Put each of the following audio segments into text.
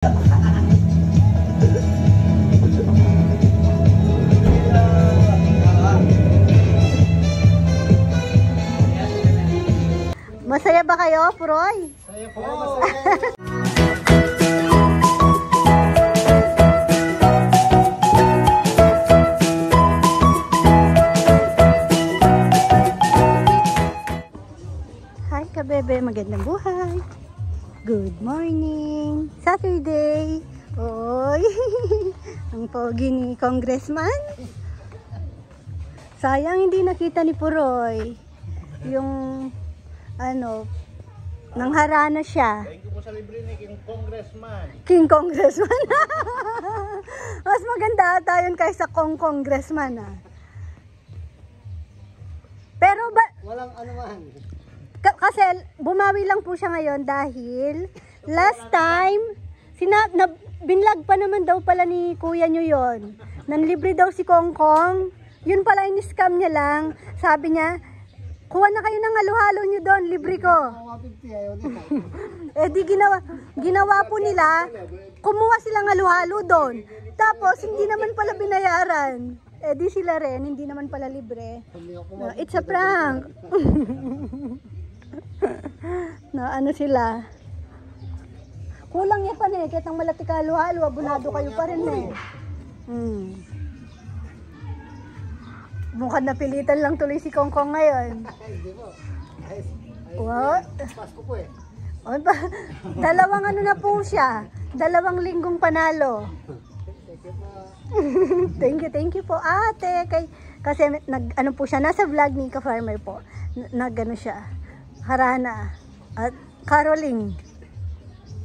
Masaya ba kayo, Puroy? Masaya po, masaya. Hi, kabebe. Magandang buhay. Good morning. Saturday. Oy. Ang pogi ni Congressman. Sayang hindi nakita ni Puroy. Yung nangharana siya. Thank you po sa libre ni King Congressman. King Congressman. Mas maganda ata yun kaysa Congressman. Pero ba... Walang anuman. Kasi bumawi lang po siya ngayon dahil last time, binlag pa naman daw pala ni kuya nyo yun. Nanlibre daw si Kongkong. Yun pala in-scam niya lang. Sabi niya, kuha na kayo ng halo-halo nyo doon, libre ko. Eh di ginawa po nila, kumuha silang halo-halo doon. Tapos hindi naman pala binayaran. Eh di sila rin, hindi naman pala libre. No, it's a prank. No, ano sila? Kulang yan pa na eh, kahit ang malati ka halo-halo, abunado kayo pa rin eh. Mukhang napilitan lang tuloy si Kongkong ngayon. Hindi po. What? Pasko po eh. Dalawang ano na po siya. 2 linggong panalo. Thank you po ate. Kasi ano po siya, nasa vlog ni Ka-Farmer po. Nagano siya. Harana. At Caroling.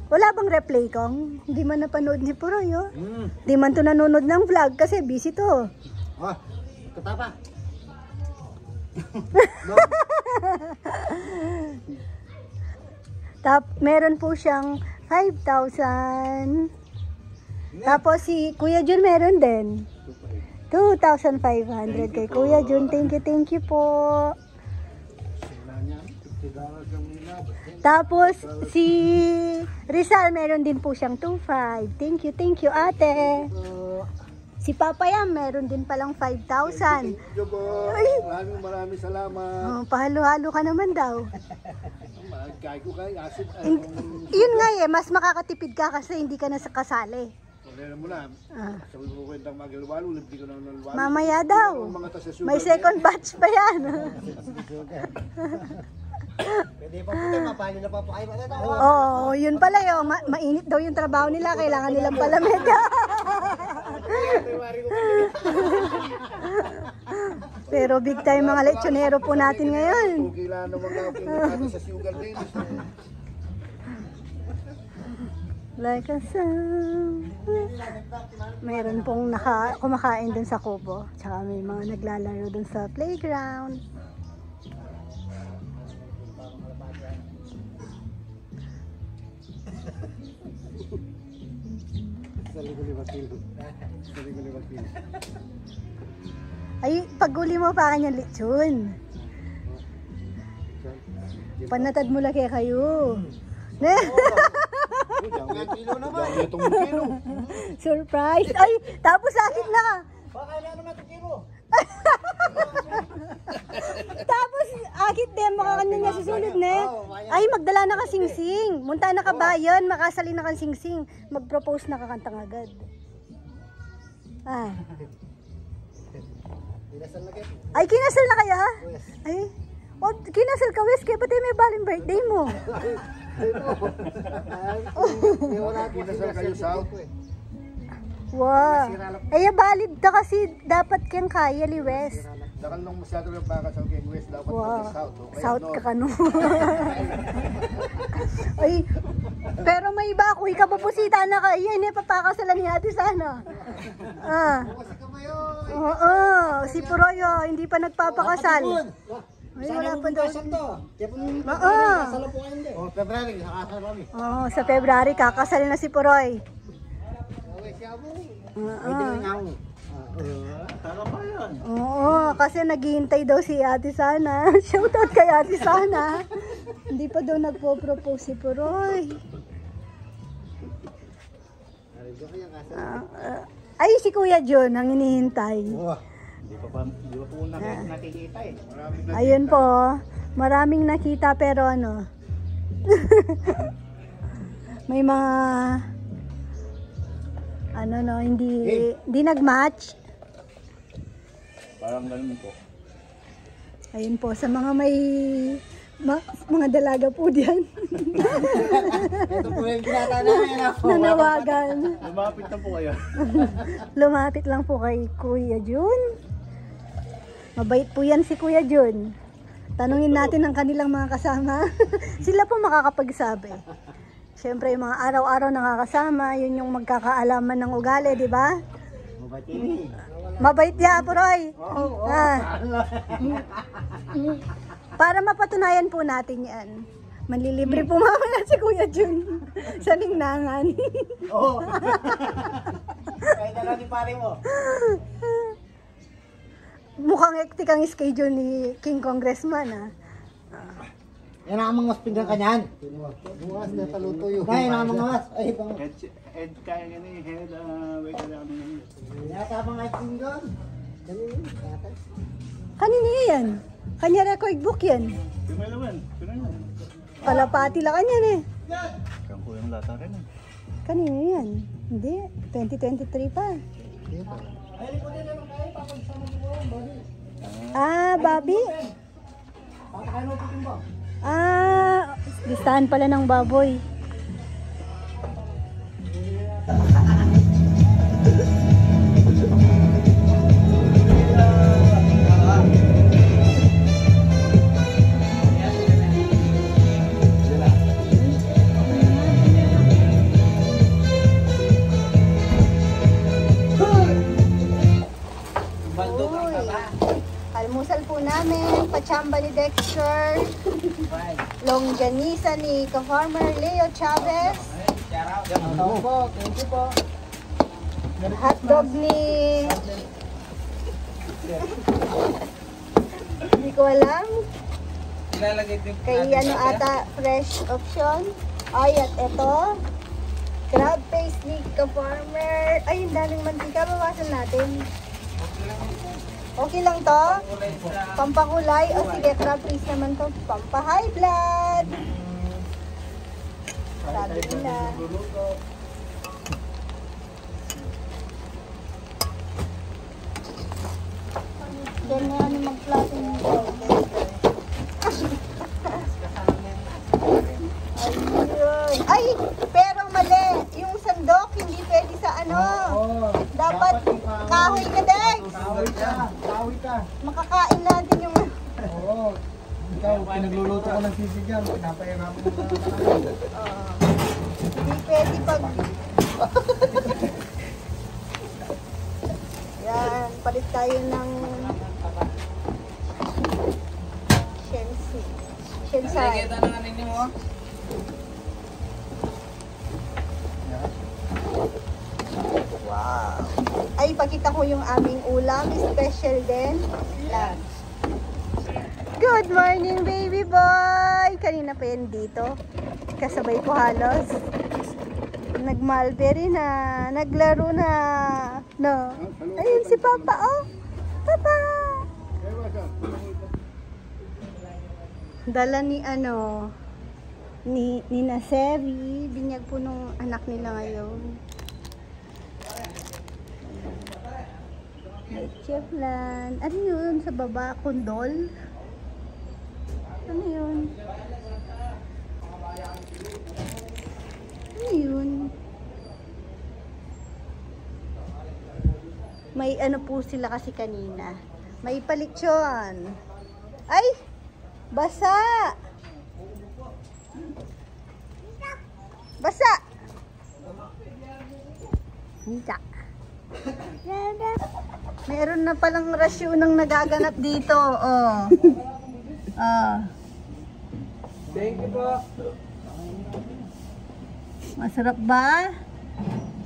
Wala bang replay kong? Hindi man napanood ni Puroy, oh. Hindi man to nanonood ng vlog kasi busy to. Katapa. Meron po siyang 5,000. Tapos si Kuya Jun meron din 2,500 kay Kuya Jun. Thank you po. Tapos si Rizal meron din po siyang 2,500. Thank you ate. Si Papa Yam, meron din palang 5,000. Thank you po. Maraming salamat. Pahalo-halo ka naman daw. Kaya ko kay acid. Yun nga eh, mas makakatipid ka kasi hindi ka na kasali. Wala mo na. Sabi ko kwentang mag-alwalo, libre ko na ng alwalo. Mamaya daw. May second batch pa yan. Pwede pa po tayo, mapahalo na pa po kayo. Oo, yun pala yun. Mainit daw yung trabaho nila, kailangan nilang palamig. Pero big time mga lechonero po natin ngayon. Kailangan naman ako sa sugar din. Like a song. Mayroon pong kumakain dun sa kubo. Tsaka may mga naglalaro dun sa playground. Ay, pag-uli mo pa kanyang lechon. Panatad mo laki kayo. Surprise! Ay, tapos akin na. Baka na naman ito kilo. Tapos akit din, makakanya niya susunod na. Ay, magdala na ka sing-sing. Munta na ka bayan, makasali na ka sing-sing. Mag-propose na kakantang agad. Ay, kinasal na kaya? Ay, kinasal ka, Wes, kaya pati may baling birthday mo. Kinasal kayo South. Wow. Ay, valid ka kasi dapat kang kaya, Wes. Dakal nung masyado ng baka sa King West, dapat South. South ka kano. Ay, pero may iba ako, ikapapusita na ka. Yan, papakasalan ni ate sana. Oo, si Puroyo, hindi pa nagpapakasal. Ay, wala pa daw. Oo. February, kakasal kami. Oo, sa February, kakasal na si Puroy. Oo, kasi naghihintay daw si Ate Sana. Shoutout kay Ate Sana. Hindi pa daw nagpo-propose si Puroy. Ay, si Kuya John ang hinihintay. Hindi pa po nakikita eh. Ayun po, maraming nakita pero ano, may mga ano no, hindi nag-match. Parang ganun po. Ayun po, sa mga may mga dalaga po diyan. Ito po yung pinatanayan ako. Nanawagan. Lumapit na po kayo. Lumapit lang po kay Kuya Jun. Mabait po yan si Kuya Jun. Tanungin natin ang kanilang mga kasama. Sila po makakapagsabi. Siyempre, yung mga araw-araw nakakasama, yun yung magkakaalaman ng ugali, di ba? Mabait yun eh. Mabait ya, Puroy. Para mapatunayan po natin yan. Manlilibre po mamaya si Kuya Jun sa Ningnangan. Oo. Kahit na lang ni pare mo. Mukhang hectic ang schedule ni King Congressman, ah. Yan ang mga pinggan kanyan. Bukas na taluto yun. Yan ang mga mas. Ay, bang. Head kaya nga ni head, wait ka lang naman. Yata mga pinggan. Kanina yan. Kanya record book yan. Pimay naman. Kalapati lang kanyan eh. Kang po yung lata rin eh. Kanina yan. Hindi. 2023 pa. Bobby? Listahan pala ng baboy. Almusal po namin, pachamba ni Dexter, longganisa ni ka-farmer Leo Chavez, hotdog ni... Hindi ko alam. Kay ano ata, fresh option. Ay, at ito, crab paste ni ka-farmer. Ay, yung daming mantika, bawasan natin. Okay lang to? Pampakulay? O sige, crab paste naman to. Pampa-high blood. Sabi nila. Diyan na ano mag-plato nito. Ayun. Ay, pero mali. Yung sandok, hindi pwede sa ano. Dapat kahoy ka, Dex. Kawi ka. Makakain natin yung... Oo. Ikaw, pinagluluto ko ng sisig yan. Pinapahirapan mo na. Hindi pwede pag... Yan, palit tayo ng... Shensai. Wow. Ay, pakita ko yung aming ulam. Special din. Lunch. Good morning, baby boy! Kanina pa yan dito. Kasabay ko halos. Nag-mulberry na. Naglaro na. No. Ayun si Papa, oh. Papa! Dala ni ano, ni Naseri. Binyag po nung anak nila ngayon. Cheflan. Ano yun sa baba? Kondol? Ano yun? Ano yun? May ano po sila kasi kanina. May palitsyon. Ay! Basa! Basa! Hita. Meron na palang rasyonang nagaganap dito. Oh. Thank you po. Masarap ba?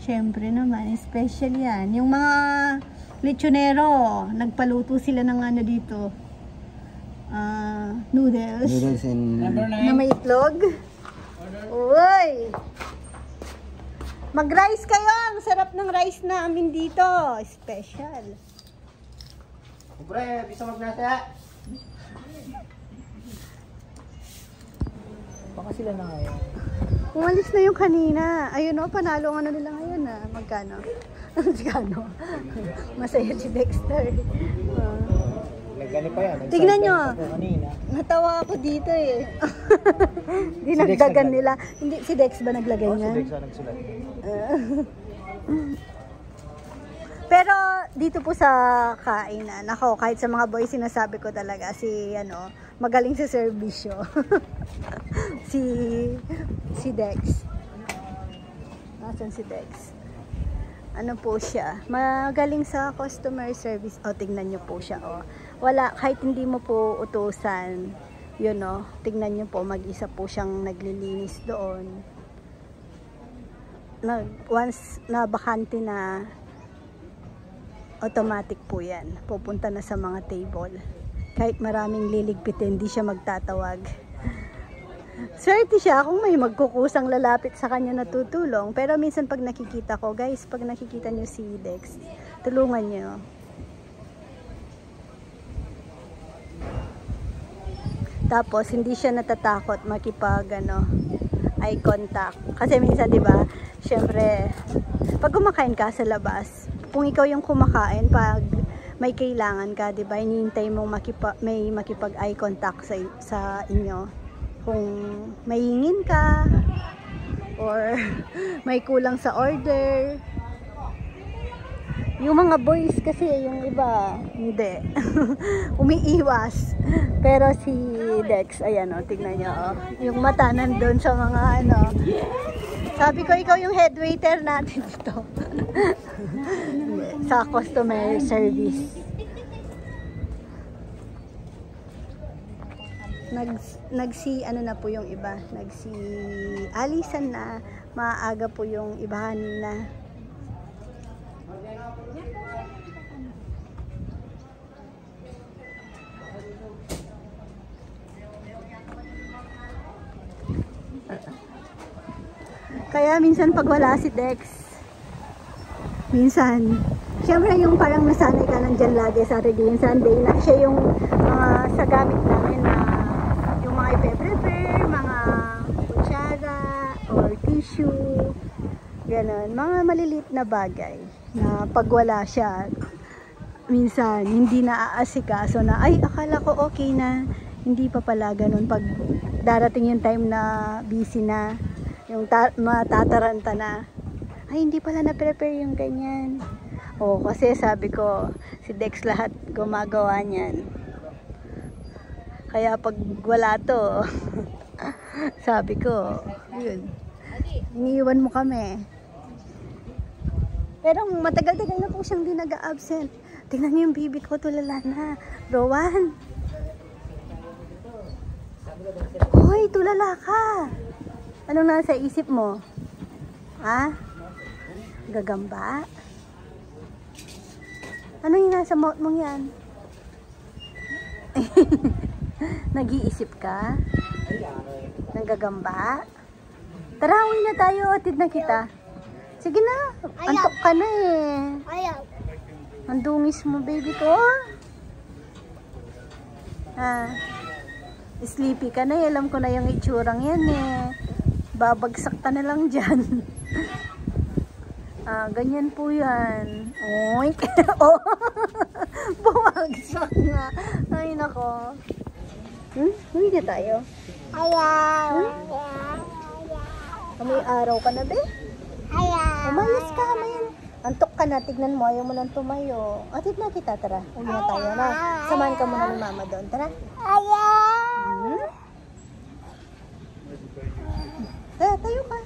Siyempre naman, special yan. Yung mga lechonero, nagpaluto sila ng ano dito. Noodles. Noodles and... Na may itlog. Uy! Mag-rice kayo. Ang sarap ng rice namin dito. Special. Pre, bisa magnasa. Baka sila na ngayon. Umalis na yung kanina. Ayun o, panalo nga na nila ngayon ah. Magkano? Magkano? Masaya si Dexter. Nagano pa yan. Tignan nyo. Kanina. Natawa ako dito eh. Si Dex Dinagdagan naglagay. nila. Hindi, si Dex ba naglagay Oh, si niyan? Dex ang nagsulat. Pero dito po sa kainan, ako kahit sa mga boys sinasabi ko talaga si magaling sa serbisyo. si Dex. Nasaan si Dex? Ano po siya? Magaling sa customer service. O, tingnan niyo po siya. O. Wala, kahit hindi mo po utusan, yun o, tingnan niyo po, mag-isa po siyang naglilinis doon. Once na bakante na, automatic po yan. Pupunta na sa mga table. Kahit maraming liligpitin, hindi siya magtatawag. Swerte siya kung may magkukusang lalapit sa kanya na tutulong. Pero minsan pag nakikita ko, guys, pag nakikita niyo si Dex, tulungan niyo. Tapos, hindi siya natatakot makipag, eye contact. Kasi minsan, di ba, syempre, pag kumakain ka sa labas, kung ikaw yung kumakain, pag may kailangan ka, di ba, hinihintay mong may makipag eye contact sa inyo. Kung may hingin ka, or may kulang sa order. Yung mga boys kasi, yung iba, hindi. Umiiwas. Pero si Dex, ayan o, tignan nyo o. Yung mata nandun sa mga Sabi ko, ikaw yung head waiter natin dito. Sa customer service. Na po yung iba. Alisan na. Maaga po yung iba kanina. Kaya minsan pag wala si Dex, minsan, syempre yung parang nasanay ka lang dyan lagi Saturday and Sunday, na siya yung sa gamit namin na yung mga ipe-prepare, mga kutsara or tissue, ganun, mga maliliit na bagay na pag wala siya, minsan hindi na aasikaso na, ay akala ko okay na, hindi pa pala ganun pag darating yung time na busy na, yung matataranta na, ay hindi pala na-prepare yung ganyan. O kasi sabi ko, si Dex lahat gumagawa niyan. Kaya pag wala to, sabi ko, yun, iniiwan mo kami. Pero matagal-tagal na po siyang di nag-absent. Tingnan niyo yung bibi ko, tulala na. Rowan! Hoy, tulala ka! Anong nasa isip mo? Ha? Gagamba? Ano yung nasa mouth mong yan? Nag-iisip ka? Nanggagamba? Tara, uwi na tayo. Atid na kita. Sige na. Antok ka na eh. Ayaw. Ang dungis mo, baby ko. Ha? Sleepy ka na eh. Alam ko na yung itsurang yan eh. Babagsak ka na lang dyan. Ganyan po yan. Oy! Oh! Bumagsak na. Ay, nako. Uwi na tayo. Ayaw. May araw ka na, be? Ayaw. Umayos ka, man. Antok ka na. Tignan mo. Ayaw mo lang tumayo. Atid na kita, tara. Uwi na tayo na. Samahan ka muna ni mama doon. Tara. Ayaw. Tayo ka.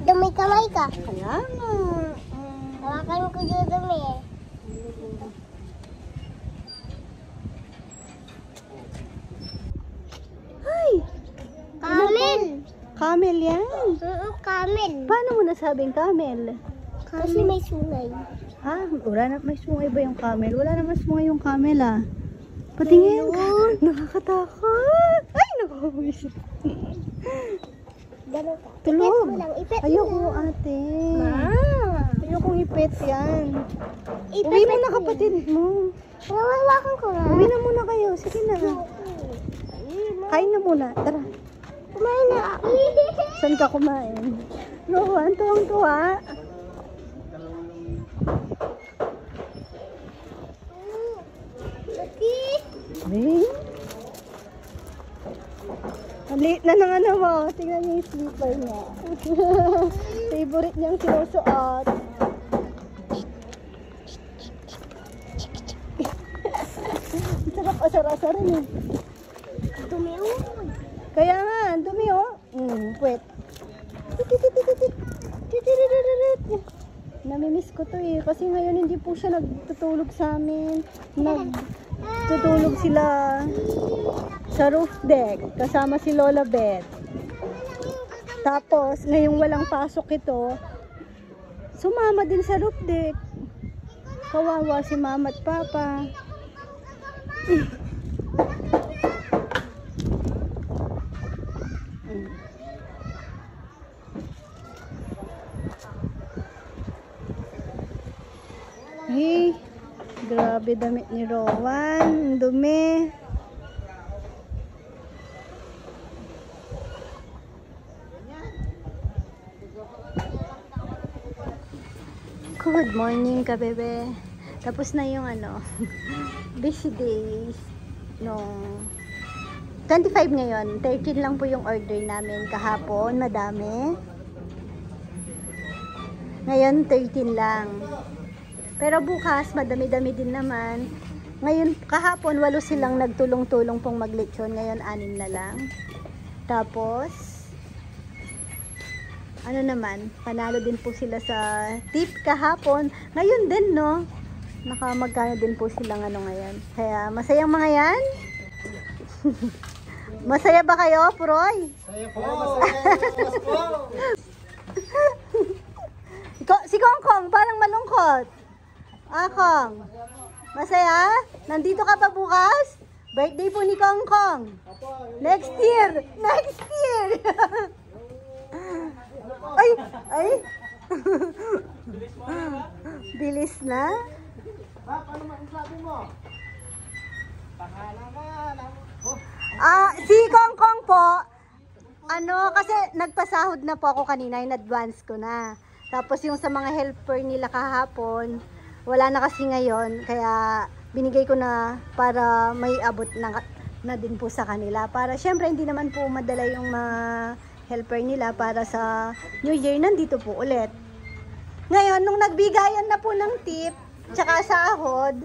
Dumi kamay ka. Kaya nga. Hawakan ko yung dumi. Ay! Camel. Camel yan. Camel. Paano mo nasabing camel? Kasi may sungay. Ha? May sungay ba yung camel? Wala naman sungay yung camel ah. Patingin. Nakakatakot. Ay, nakakawisip. Ganun ka. Tulog. Ipet mo lang. Ipet mo Ayoko, lang. ate. Ma. Ayokong ipet yan. Ipet Uwi mo na, mo kapatid mo. Nawawakan ko nga. Uwi na muna kayo. Sige na. Kain na muna. Tara. Kumain na ako. Saan ka kumain? Rowan, tuwang-tuwa. Laki. Hey. Maliit na ng ano mo. Tingnan niyo yung slipper niya. Favorite niyang sinusuot. Ang sarap asar-asar niya. Tumiyon. Kaya nga, ang dumi oh. Wait. Namimiss ko to eh. Kasi ngayon hindi po siya nagtutulog sa amin. Nagtutulog sila sa roof deck. Kasama si Lola Beth. Tapos, ngayong walang pasok ito, sumama din sa roof deck. Kawawa si Mama at Papa. Hey, grabe damit ni Rowan. Ang dumi. Good morning ka, bebe. Tapos na yung ano, busy days. Nung 25 ngayon, 13 lang po yung order namin kahapon. Madami. Ngayon, 13 lang. Pero bukas, madami-dami din naman. Ngayon, kahapon, 8 silang nagtulong-tulong pong maglechon. Ngayon, 6 na lang. Tapos, ano naman, panalo din po sila sa tip kahapon. Ngayon din, no? Nakamagkano din po silang ano ngayon. Kaya, masayang mga yan? Masaya ba kayo, Proy? Saya po. Masaya po. Si Kongkong, parang malungkot. Kong, masaya? Nandito ka pa bukas? Birthday po ni Kongkong. Next year! Next year! Ay! Bilis na? Paano masasabi mo? Si Kongkong po, kasi nagpasahod na po ako kanina, in advance ko na. Tapos yung sa mga helper nila kahapon, wala na kasi ngayon, kaya binigay ko na para may abot na din po sa kanila. Para syempre hindi naman po madala yung mga helper nila para sa New Year, nandito po ulit. Ngayon, nung nagbigayan na po ng tip, tsaka sahod,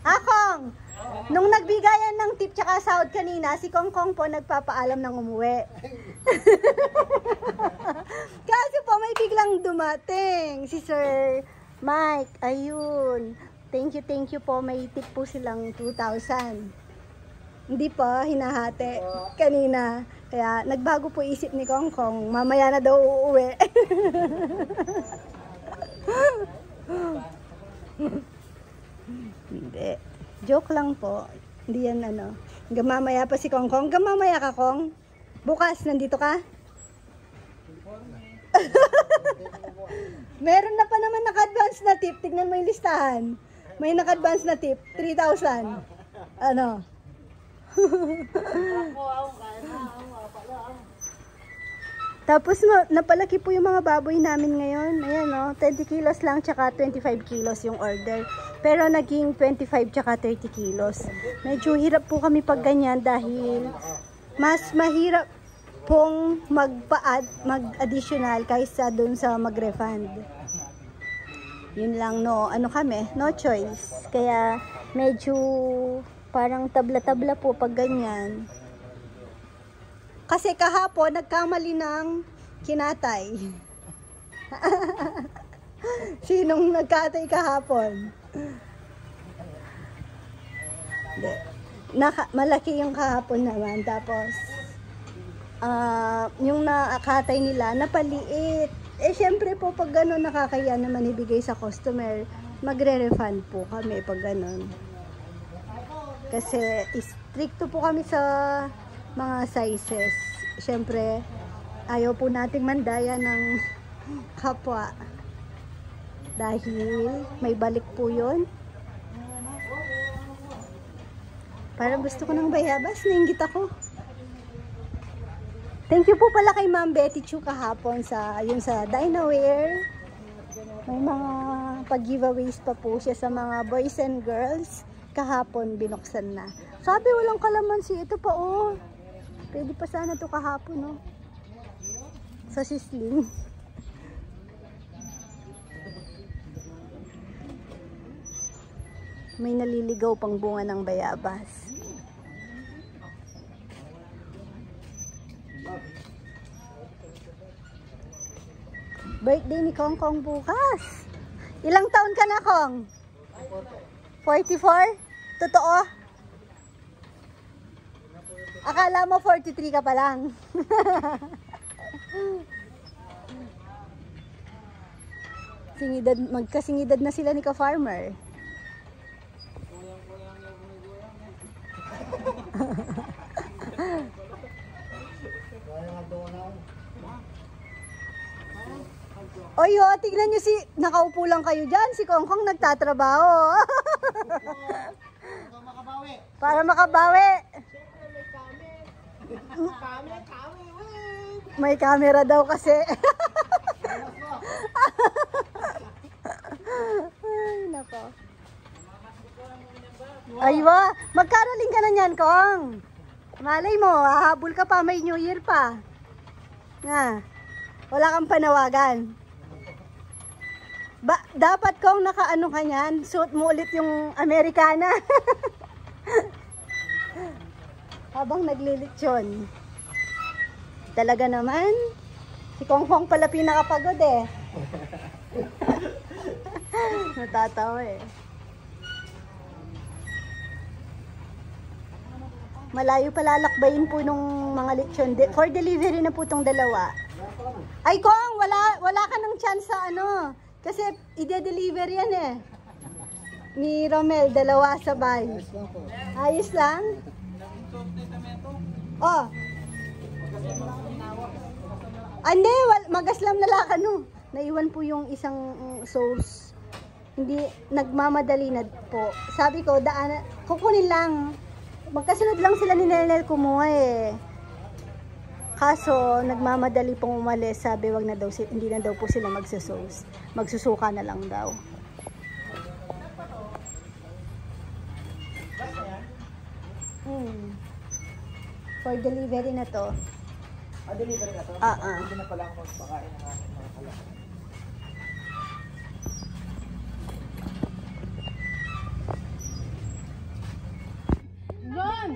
Kong, nung nagbigayan ng tip tsaka sahod kanina, si Kongkong po nagpapaalam ng umuwi. Kasi po may biglang dumating si Sir Mike. Ayun. Thank you po. May tip po silang 2,000. Hindi pa, hinahati kanina. Kaya nagbago po isip ni Kongkong. Mamaya na daw uuwi. Hindi. Joke lang po. Hindi yan ano. Gamamaya pa si Kongkong. Gamamaya ka, Kong? Bukas, nandito ka? Meron na pa naman naka-advance na tip. Tignan mo yung listahan. May naka-advance na tip. 3,000. Ano? Tapos napalaki po yung mga baboy namin ngayon. Ayan o, 20 kilos lang tsaka 25 kilos yung order. Pero naging 25 tsaka 30 kilos. Medyo hirap po kami pag ganyan dahil mas mahirap pong mag-additional kaysa dun sa mag-refund. Yun lang, no choice. Kaya medyo parang tabla-tabla po pag ganyan. Kasi kahapon, nagkamali ng kinatay. Sinong nagkatay kahapon? Malaki yung kahapon naman. Tapos, yung nakatay nila, napaliit. Syempre po, pag gano'n nakakaya naman ibigay sa customer, magre-refund po kami pag gano'n. Kasi, stricto po kami sa mga sizes. Siyempre, Ayaw po nating mandaya ng kapwa. Dahil may balik po yun. Parang gusto ko ng bayabas, nainggit ako. Thank you po pala kay Ma'am Betty Chu kahapon sa Dinaware. May mga pag-giveaways pa po siya sa mga boys and girls. Kahapon binuksan na. Sabi walang kalamansi. Ito pa oh. Pwede pa sana to kahapon no. Sa sisling. May naliligaw pang bunga ng bayabas. Birthday ni Kong Kong bukas. Ilang taon ka na, Kong? 44? Totoo? Akala mo 43 ka pa lang. Magkasingidad na sila ni Ka-Farmer. Oy, tignan nyo nakaupo lang kayo dyan. Si Kong Kong nagtatrabaho. Para makabawi. May camera daw kasi. Ay, nako. Aywa, magkaraling ka na niyan, Kong. Malay mo, hahabol ka pa, may New Year pa. Nga, wala kang panawagan. Dapat Kong nakaano ka niyan, suot mo ulit yung Americana. Habang naglilitsyon. Talaga naman, si Kong Kong pala pinakapagod eh. Natatawa eh. Malayo pala lakbayin po nung mga lechon. For delivery na po tong dalawa. Ay Kong, wala ka ng chance sa ano. Kasi ide-deliver yan eh. Ni Romel, dalawa sabay. Ayos lang? Oh. Hindi, magaslam na lang ano. Naiwan po yung isang sauce. Hindi, nagmamadali na po. Sabi ko, kukunin lang. Magkasunod lang sila ni Nenel kumuha eh. Kaso, nagmamadali pong umalis. Sabi, wag na daw, hindi na daw po sila magsusauce. Magsusuka na lang daw. For delivery na to. Delivery na to? Hindi na pala ako magpakain ng aking mga pala. Doon!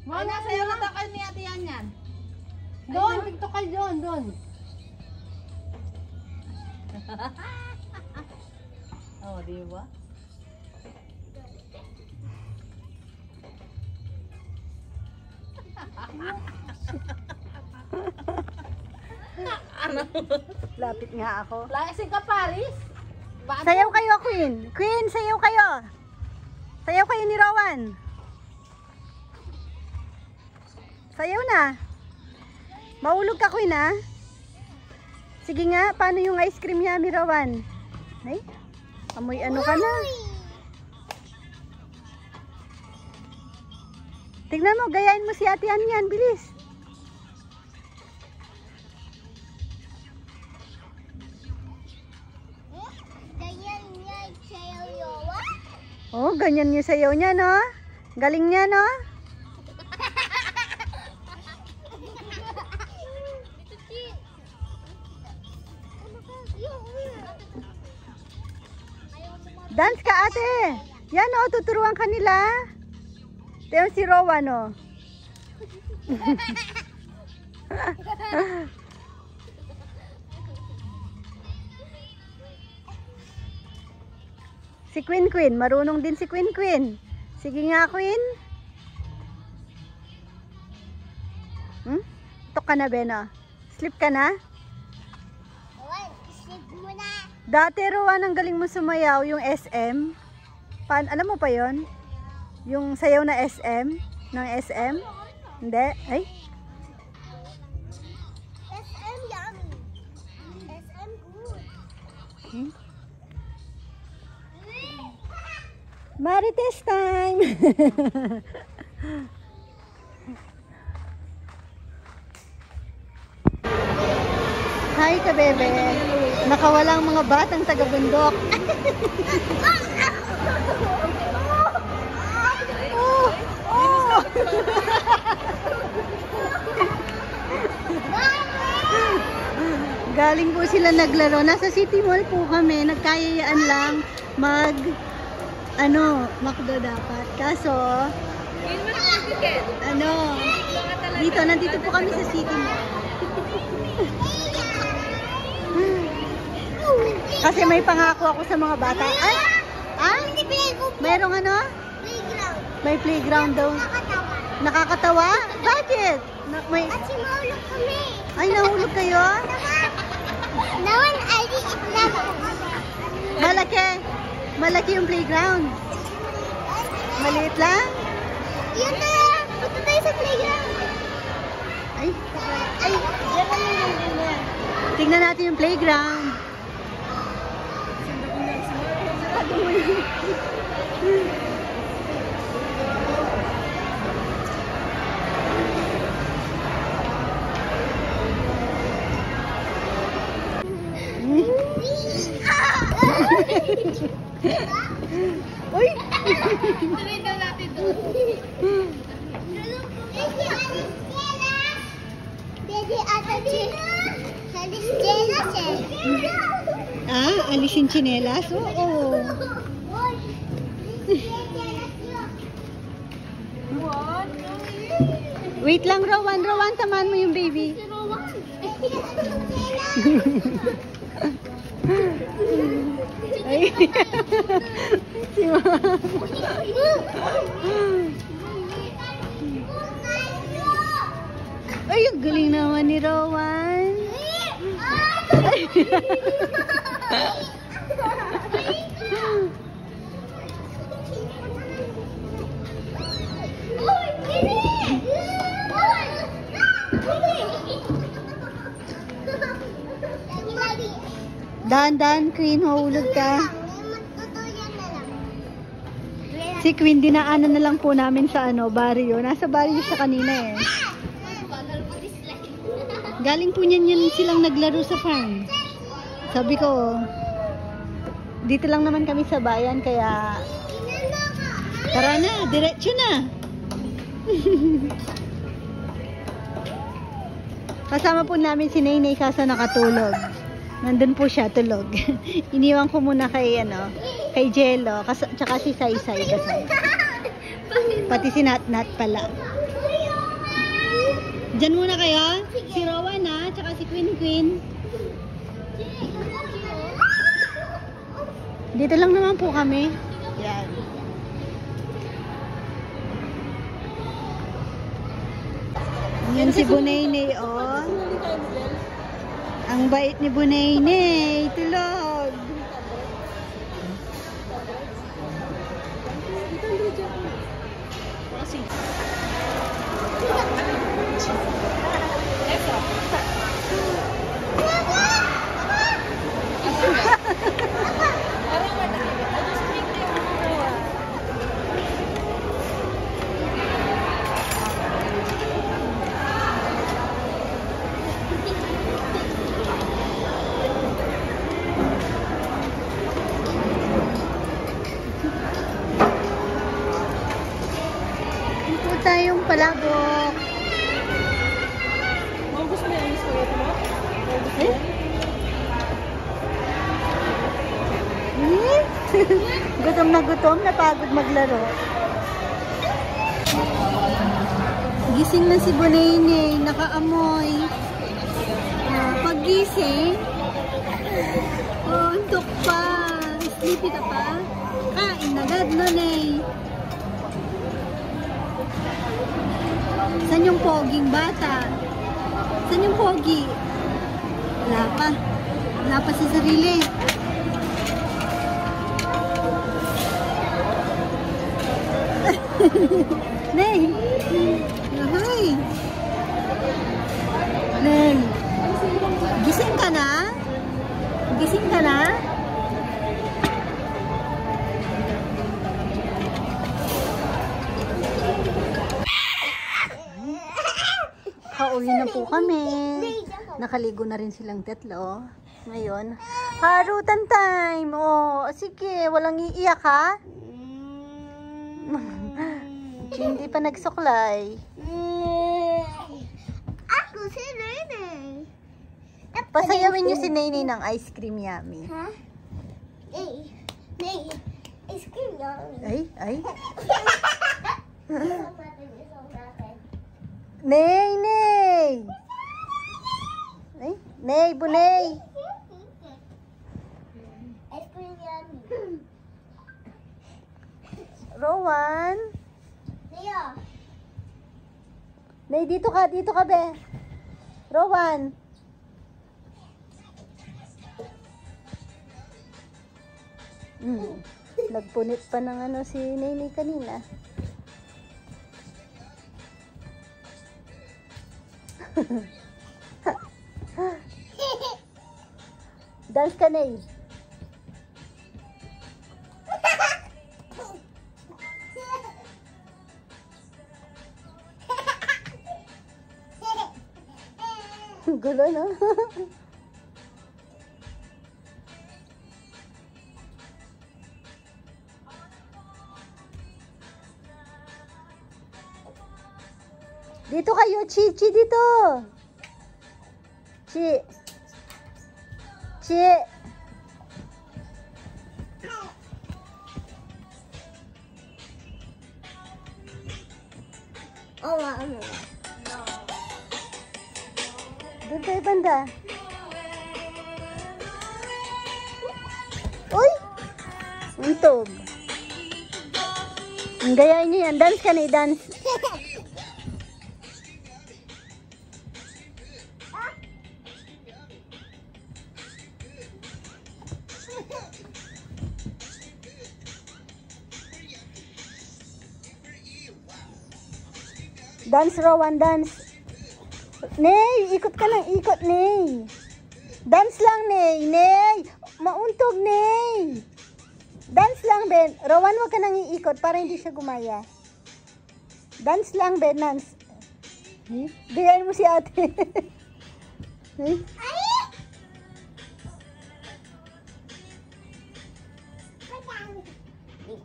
Wala sa'yo na takal ni Ate Yan. Doon! Tiktok doon! Doon! Oh, di ba? Lapit nga ako. Lasing ka, Paris? Sayaw kayo, Queen! Queen, sayaw kayo! Sayaw kayo ni Rowan! Sayaw na! Maulog ka, Queen, ha? Sige nga, paano yung ice cream niya, ni Rowan? Ay, amoy ano ka na? Tignan mo, gayahin mo si Ate Ann yan, bilis! Oh, ganyan yung sayaw niya, no? Galing niya, no? Dance ka, ate! Yan, oh, tuturuan ka nila. Ito si Rowan, oh. Si Queen Queen, marunong din si Queen Queen. Sige nga, Queen. Tok ka na, Beno. Sleep ka na? Sleep mo na. Dati, Rowan, ang galing mo sumayaw, yung SM. Alam mo pa yon? Yung sayaw na SM? Ng SM? Hindi? Ay? SM Marites time! Hi ka, bebe. Nakawalang mga batang taga-bundok. Oh, oh. Galing po sila naglaro. Nasa City Mall po kami. Nagkayayaan lang McDo dapat. Kaso, dito, nandito po kami sa City Mall. Kasi may pangako ako sa mga bata. Mayroong may playground daw. Nakakatawa? Bakit? Kasi mahulog kami. Ay, nahulog kayo? Naman, I think it's level. Malaki yung playground. Maliit lang? Yun na! Punta tayo sa playground. Ay, tingnan natin yung playground. Uy! Tuloy daw natin doon. Alis yung tsinelas? Oo. Wait lang, Rowan. Rowan, tamaan mo yung baby. Ay. Si Mama. Ay, ang galing naman ni Rowan. Dahan-dahan, Queen, mahulog ka. Si Queen, dinaanan na lang po namin sa barrio. Nasa barrio siya kanina eh. Galing po niyan silang naglaro sa farm. Sabi ko, dito lang naman kami sa bayan, kaya tara na, diretso na. Kasama po namin si Nainay Kasa nakatulog. Nandun po siya, tulog. Iniwan ko muna kay Jello, tsaka si Saysay kasi. Pati si Natnat pala. Diyan muna kayo. Si Rowan tsaka si Queen. Dito lang naman po kami. Yan. Yan si Bunaynay, oh. Ang bait ni Bunaynay. Tulog. Tayong palabok. Gusto mo yung spaghetti mo? Gutom na gutom, napagod maglaro. Gising na si Bunaynay, nakaamoy. Paggising, antok pa. Sleepy ka pa? Kain agad nun eh. Saan yung poging bata? Saan yung pogi? Wala pa. Wala pa sa sarili. Neng! Lahay! Neng! Gising ka na? Gising ka na? Uuwi na po kami. Nakaligo na rin silang tatlo. Ngayon, harutan time. Oh, sige, walang iiyak ha? Hindi pa nagsuklay. Ako si Nene. Pasayawin niyo si Nene ng ice cream yummy. Ha? Nay. Nay. Ice cream yummy. Ay. Ney, Ney! Ay, Ney, bunay! Ice cream yummy. Rowan! Leo. Ney, dito ka be. Rowan! Nagpunit pa ng ano si Ney kanina. Dance ka, Ney. Gulo, no? Dito kayo, Chi dito. Chi. Oh, ano? Doon tayo banda. Uy! Untog. Gayain niyo yan. Dance ka na, dance. Dance, Rowan, dance. Ney, ikot ka ng ikot, Ney. Dance lang, Ney. Ney, mauntog, Ney. Dance lang, Ben. Rowan, wag ka nang iikot para hindi siya gumaya. Dance lang, Ben. Dance. Gayain mo si ate.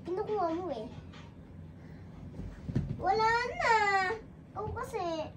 Kinukuha mo eh. Wala na. Ikaw kasi.